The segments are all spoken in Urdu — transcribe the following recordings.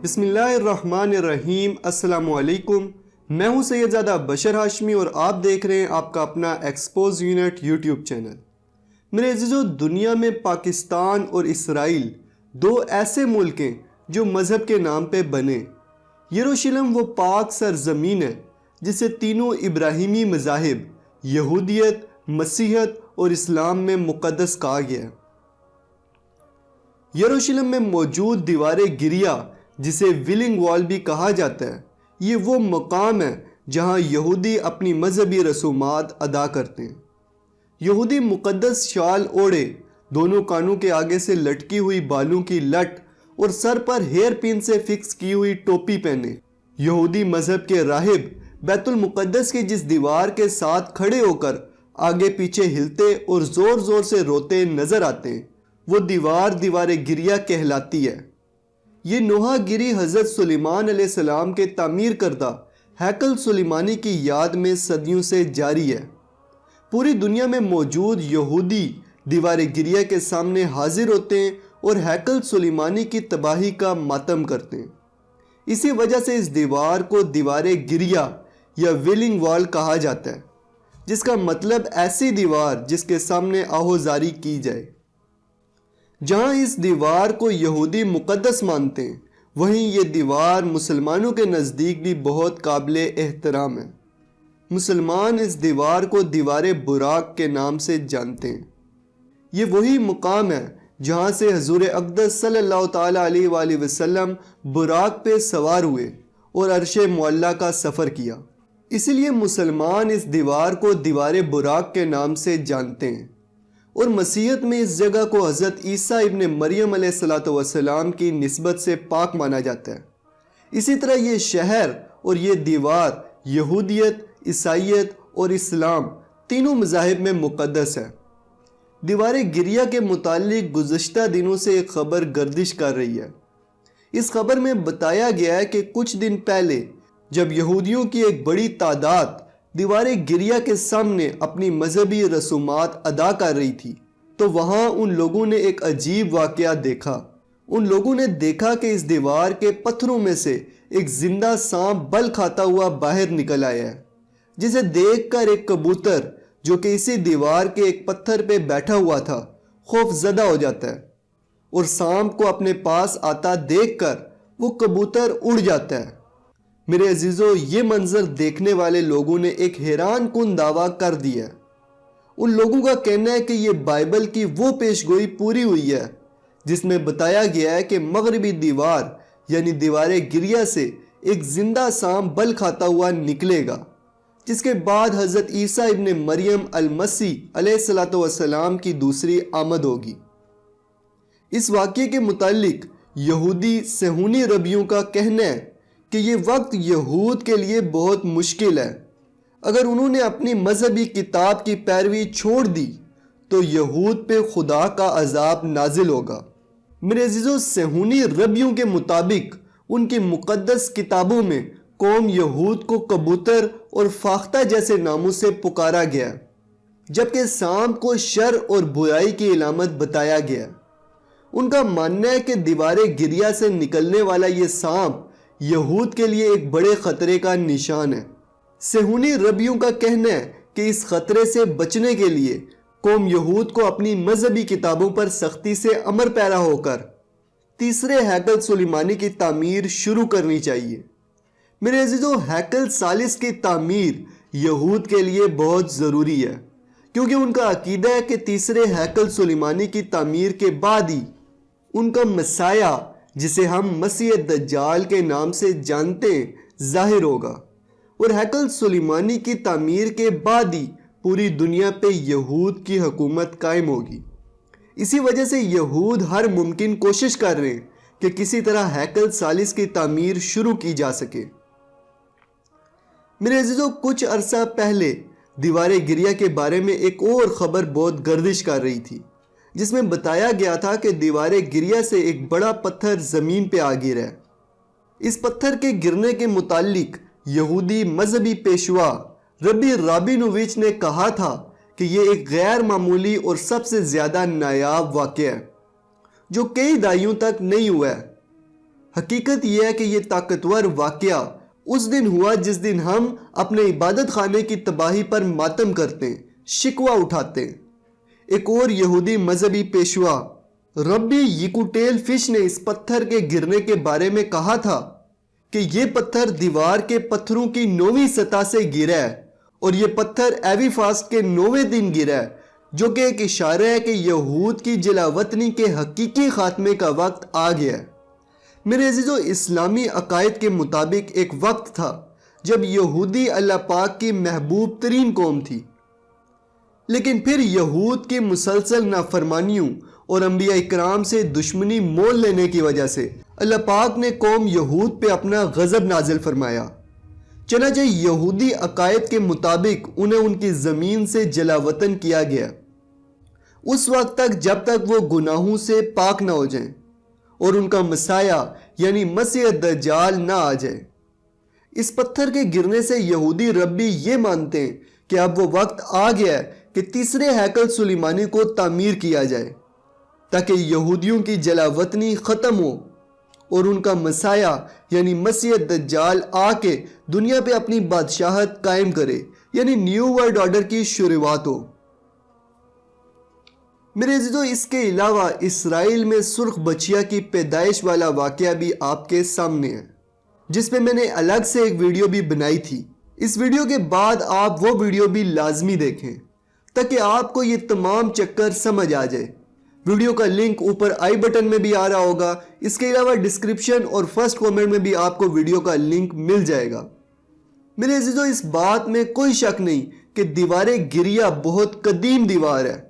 بسم اللہ الرحمن الرحیم۔ السلام علیکم، میں ہوں سید زادہ بشر ہاشمی اور آپ دیکھ رہے ہیں آپ کا اپنا ایکسپوز یونٹ یوٹیوب چینل۔ میرے عزیزو، دنیا میں پاکستان اور اسرائیل دو ایسے ملک ہیں جو مذہب کے نام پہ بنے۔ یروشلم وہ پاک سرزمین ہے جسے تینوں ابراہیمی مذاہب یہودیت، مسیحیت اور اسلام میں مقدس کہا گیا ہے۔ یروشلم میں موجود دیوار گریہ، جسے ویلنگ وال بھی کہا جاتا ہے، یہ وہ مقام ہے جہاں یہودی اپنی مذہبی رسومات ادا کرتے ہیں۔ یہودی مقدس شال اوڑھے، دونوں کانوں کے آگے سے لٹکی ہوئی بالوں کی لٹ اور سر پر ہیئر پن سے فکس کی ہوئی ٹوپی پہنے۔ یہودی مذہب کے راہب بیت المقدس کی جس دیوار کے ساتھ کھڑے ہو کر آگے پیچھے ہلتے اور زور زور سے روتے نظر آتے ہیں، وہ دیوار گریہ کہلاتی ہے۔ یہ نوحہ گری حضرت سلیمان علیہ السلام کے تعمیر کردہ ہیکل سلیمانی کی یاد میں صدیوں سے جاری ہے۔ پوری دنیا میں موجود یہودی دیوار گریہ کے سامنے حاضر ہوتے ہیں اور ہیکل سلیمانی کی تباہی کا ماتم کرتے ہیں۔ اسی وجہ سے اس دیوار کو دیوار گریہ یا ویلنگ وال کہا جاتا ہے، جس کا مطلب ایسی دیوار جس کے سامنے آہوزاری کی جائے۔ جہاں اس دیوار کو یہودی مقدس مانتے ہیں، وہیں یہ دیوار مسلمانوں کے نزدیک بھی بہت قابل احترام ہے۔ مسلمان اس دیوار کو دیوار براق کے نام سے جانتے ہیں۔ یہ وہی مقام ہے جہاں سے حضور اقدس صلی اللہ تعالیٰ علیہ وآلہ وسلم براق پہ سوار ہوئے اور عرش معلیٰ کا سفر کیا۔ اسی لیے مسلمان اس دیوار کو دیوار براق کے نام سے جانتے ہیں، اور مسیحیت میں اس جگہ کو حضرت عیسیٰ ابن مریم علیہ السلام کی نسبت سے پاک مانا جاتا ہے۔ اسی طرح یہ شہر اور یہ دیوار یہودیت، عیسائیت اور اسلام تینوں مذاہب میں مقدس ہے۔ دیوار گریہ کے متعلق گزشتہ دنوں سے ایک خبر گردش کر رہی ہے۔ اس خبر میں بتایا گیا ہے کہ کچھ دن پہلے جب یہودیوں کی ایک بڑی تعداد دیوار گریہ کے سامنے اپنی مذہبی رسومات ادا کر رہی تھی، تو وہاں ان لوگوں نے ایک عجیب واقعہ دیکھا۔ ان لوگوں نے دیکھا کہ اس دیوار کے پتھروں میں سے ایک زندہ سانپ بل کھاتا ہوا باہر نکل آیا ہے، جسے دیکھ کر ایک کبوتر جو کہ اسی دیوار کے ایک پتھر پہ بیٹھا ہوا تھا خوف زدہ ہو جاتا ہے، اور سانپ کو اپنے پاس آتا دیکھ کر وہ کبوتر اڑ جاتا ہے۔ میرے عزیزو، یہ منظر دیکھنے والے لوگوں نے ایک حیران کن دعویٰ کر دیا ہے۔ ان لوگوں کا کہنا ہے کہ یہ بائبل کی وہ پیش گوئی پوری ہوئی ہے جس میں بتایا گیا ہے کہ مغربی دیوار یعنی دیوار گریہ سے ایک زندہ سانپ بل کھاتا ہوا نکلے گا، جس کے بعد حضرت عیسیٰ ابن مریم المسیح علیہ السلام کی دوسری آمد ہوگی۔ اس واقعے کے متعلق یہودی صہیونی ربیوں کا کہنا ہے کہ یہ وقت یہود کے لیے بہت مشکل ہے۔ اگر انہوں نے اپنی مذہبی کتاب کی پیروی چھوڑ دی تو یہود پہ خدا کا عذاب نازل ہوگا۔ میرے عزیزو، صہیونی ربیوں کے مطابق ان کی مقدس کتابوں میں قوم یہود کو کبوتر اور فاختہ جیسے ناموں سے پکارا گیا، جبکہ سانپ کو شر اور برائی کی علامت بتایا گیا۔ ان کا ماننا ہے کہ دیوار گریہ سے نکلنے والا یہ سانپ یہود کے لیے ایک بڑے خطرے کا نشان ہے۔ صہیونی ربیوں کا کہنا ہے کہ اس خطرے سے بچنے کے لیے قوم یہود کو اپنی مذہبی کتابوں پر سختی سے عمل پیرا ہو کر تیسرے ہیکل سلیمانی کی تعمیر شروع کرنی چاہیے۔ میرے عزیزو، ہیکل ثالث کی تعمیر یہود کے لیے بہت ضروری ہے، کیونکہ ان کا عقیدہ ہے کہ تیسرے ہیکل سلیمانی کی تعمیر کے بعد ہی ان کا مسیح، جسے ہم مسیح دجال کے نام سے جانتے ہیں، ظاہر ہوگا، اور ہیکل سلیمانی کی تعمیر کے بعد ہی پوری دنیا پہ یہود کی حکومت قائم ہوگی۔ اسی وجہ سے یہود ہر ممکن کوشش کر رہے ہیں کہ کسی طرح ہیکل ثالث کی تعمیر شروع کی جا سکے۔ میرے عزیزو، کچھ عرصہ پہلے دیوار گریہ کے بارے میں ایک اور خبر بہت گردش کر رہی تھی، جس میں بتایا گیا تھا کہ دیوار گریہ سے ایک بڑا پتھر زمین پہ آ گرا ہے۔ اس پتھر کے گرنے کے متعلق یہودی مذہبی پیشوا ربی رابینووچ نے کہا تھا کہ یہ ایک غیر معمولی اور سب سے زیادہ نایاب واقعہ ہے جو کئی دہائیوں تک نہیں ہوا ہے۔ حقیقت یہ ہے کہ یہ طاقتور واقعہ اس دن ہوا جس دن ہم اپنے عبادت خانے کی تباہی پر ماتم کرتے ہیں، شکوہ اٹھاتے ہیں۔ ایک اور یہودی مذہبی پیشوا ربی یکوٹیل فش نے اس پتھر کے گرنے کے بارے میں کہا تھا کہ یہ پتھر دیوار کے پتھروں کی 9ویں سطح سے گرا ہے، اور یہ پتھر ایوی فاسٹ کے 9ویں دن گرا ہے، جو کہ ایک اشارہ ہے کہ یہود کی جلاوطنی کے حقیقی خاتمے کا وقت آ گیا ہے۔ میرے عزیزو، اسلامی عقائد کے مطابق ایک وقت تھا جب یہودی اللہ پاک کی محبوب ترین قوم تھی، لیکن پھر یہود کی مسلسل نافرمانیوں اور انبیاء اکرام سے دشمنی مول لینے کی وجہ سے اللہ پاک نے قوم یہود پہ اپنا غضب نازل فرمایا۔ چنانچہ یہودی عقائد کے مطابق انہیں ان کی زمین سے جلا وطن کیا گیا اس وقت تک جب تک وہ گناہوں سے پاک نہ ہو جائیں اور ان کا مسیح یعنی مسیح دجال نہ آ جائے۔ اس پتھر کے گرنے سے یہودی ربی یہ مانتے ہیں کہ اب وہ وقت آ گیا ہے کہ تیسرے ہیکل سلیمانی کو تعمیر کیا جائے تاکہ یہودیوں کی جلا وطنی ختم ہو اور ان کا مسیح یعنی مسیح دجال آ کے دنیا پہ اپنی بادشاہت قائم کرے، یعنی نیو ورلڈ آرڈر کی شروعات ہو۔ میرے عزیزو، اس کے علاوہ اسرائیل میں سرخ بچیا کی پیدائش والا واقعہ بھی آپ کے سامنے ہے، جس پہ میں نے الگ سے ایک ویڈیو بھی بنائی تھی۔ اس ویڈیو کے بعد آپ وہ ویڈیو بھی لازمی دیکھیں تاکہ آپ کو یہ تمام چکر سمجھ آ جائے۔ ویڈیو کا لنک اوپر آئی بٹن میں بھی آ رہا ہوگا، اس کے علاوہ ڈسکرپشن اور فرسٹ کومنٹ میں بھی آپ کو ویڈیو کا لنک مل جائے گا۔ میرے عزیزو، اس بات میں کوئی شک نہیں کہ دیوار گریا بہت قدیم دیوار ہے۔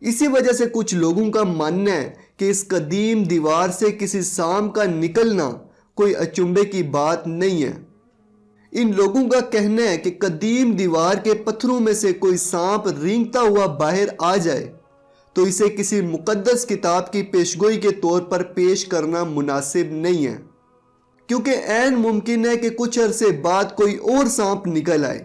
اسی وجہ سے کچھ لوگوں کا ماننا ہے کہ اس قدیم دیوار سے کسی سانپ کا نکلنا کوئی اچنبے کی بات نہیں ہے۔ ان لوگوں کا کہنا ہے کہ قدیم دیوار کے پتھروں میں سے کوئی سانپ رینگتا ہوا باہر آ جائے تو اسے کسی مقدس کتاب کی پیشگوئی کے طور پر پیش کرنا مناسب نہیں ہے، کیونکہ عین ممکن ہے کہ کچھ عرصے بعد کوئی اور سانپ نکل آئے۔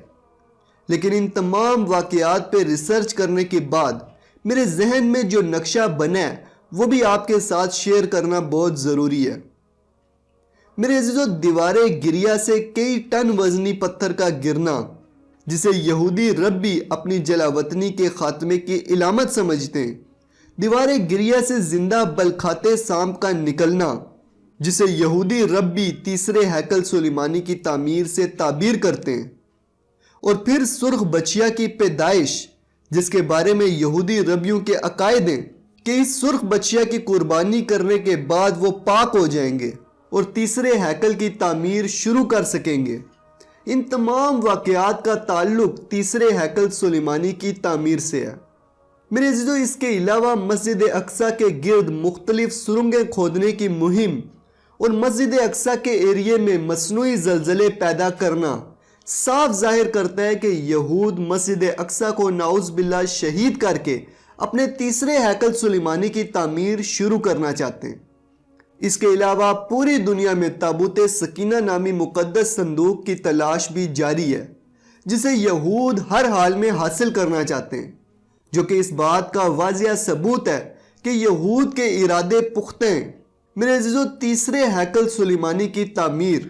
لیکن ان تمام واقعات پہ ریسرچ کرنے کے بعد میرے ذہن میں جو نقشہ بنا ہے وہ بھی آپ کے ساتھ شیئر کرنا بہت ضروری ہے۔ میرے عزیزو، دیوار گریا سے کئی ٹن وزنی پتھر کا گرنا، جسے یہودی ربی اپنی جلاوطنی کے خاتمے کی علامت سمجھتے ہیں، دیوار گریا سے زندہ بلکھاتے سانپ کا نکلنا، جسے یہودی ربی تیسرے ہیکل سلیمانی کی تعمیر سے تعبیر کرتے ہیں، اور پھر سرخ بچیا کی پیدائش، جس کے بارے میں یہودی ربیوں کے عقائد ہیں کہ اس سرخ بچیا کی قربانی کرنے کے بعد وہ پاک ہو جائیں گے اور تیسرے ہیکل کی تعمیر شروع کر سکیں گے۔ ان تمام واقعات کا تعلق تیسرے ہیکل سلیمانی کی تعمیر سے ہے۔ میرے عزیزو، اس کے علاوہ مسجد اقصی کے گرد مختلف سرنگیں کھودنے کی مہم اور مسجد اقصی کے ایریے میں مصنوعی زلزلے پیدا کرنا صاف ظاہر کرتا ہے کہ یہود مسجد اقصی کو نعوذ باللہ شہید کر کے اپنے تیسرے ہیکل سلیمانی کی تعمیر شروع کرنا چاہتے ہیں۔ اس کے علاوہ پوری دنیا میں تابوت سکینہ نامی مقدس صندوق کی تلاش بھی جاری ہے، جسے یہود ہر حال میں حاصل کرنا چاہتے ہیں، جو کہ اس بات کا واضح ثبوت ہے کہ یہود کے ارادے پختہ ہیں۔ میرے عزیزو، تیسرے ہیکل سلیمانی کی تعمیر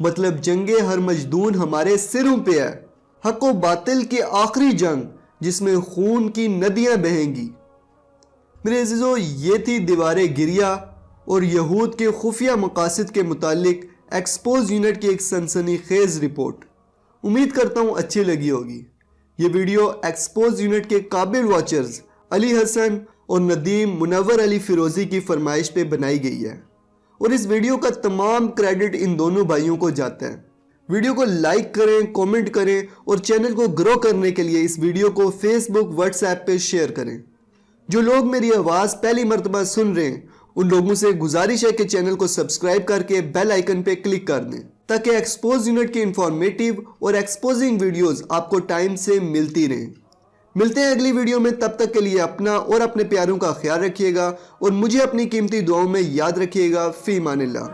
مطلب جنگ ہرمجدون ہمارے سروں پہ ہے، حق و باطل کی آخری جنگ جس میں خون کی ندیاں بہیں گی۔ میرے عزیزو، یہ تھی دیوار گریا اور یہود کے خفیہ مقاصد کے متعلق ایکسپوز یونٹ کی ایک سنسنی خیز رپورٹ۔ امید کرتا ہوں اچھی لگی ہوگی۔ یہ ویڈیو ایکسپوز یونٹ کے قابل واچرز علی حسن اور ندیم منور علی فیروزی کی فرمائش پہ بنائی گئی ہے، اور اس ویڈیو کا تمام کریڈٹ ان دونوں بھائیوں کو جاتا ہے۔ ویڈیو کو لائک کریں، کومنٹ کریں اور چینل کو گرو کرنے کے لیے اس ویڈیو کو فیس بک، واٹس ایپ پہ شیئر کریں۔ جو لوگ میری آواز پہلی مرتبہ سن رہے ہیں ان لوگوں سے گزارش ہے کہ چینل کو سبسکرائب کر کے بیل آئیکن پہ کلک کر دیں تاکہ ایکسپوز یونٹ کی انفارمیٹیو اور ایکسپوزنگ ویڈیوز آپ کو ٹائم سے ملتی رہیں۔ ملتے ہیں اگلی ویڈیو میں، تب تک کے لیے اپنا اور اپنے پیاروں کا خیال رکھیے گا اور مجھے اپنی قیمتی دعاؤں میں یاد رکھیے گا۔ فی امان اللہ۔